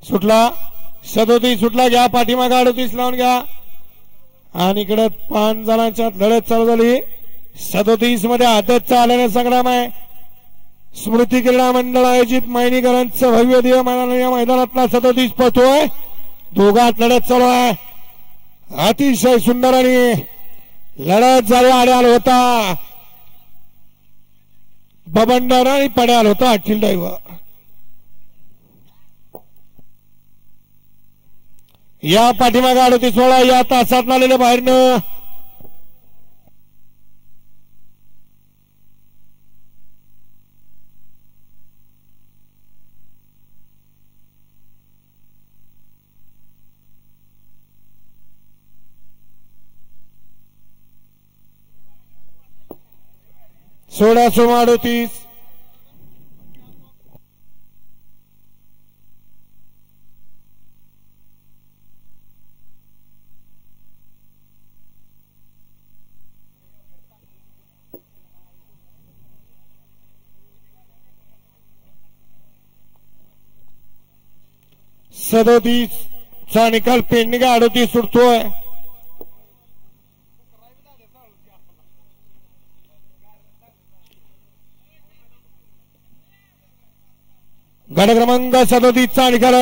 सुटला 37 सुटला घ्या पाठीमागे 38 लावून घ्या आणि इकडे 5 जणांच्यात लढत चालू झाली 37 मध्ये आदतचा आल्याने संग्राम आहे स्मृती क्रीडा मंडळ आयोजित मैनीकरांचं भव्य दिव्य मैदानातला 37 पळतोय दोघात लढत चालू आहे अतिशय सुंदर आणि लढत झाली आड्याल होता बबंडर आणि पड्याल होता अखिल ड्रायव्हर या पाठीमागे 38 सोळा या तासात आलेल्या बाहेरनं सोळा 38 37 चा निकाल पेंडिंग 38 सुटतोय गट क्रमांक 37 चा निकाल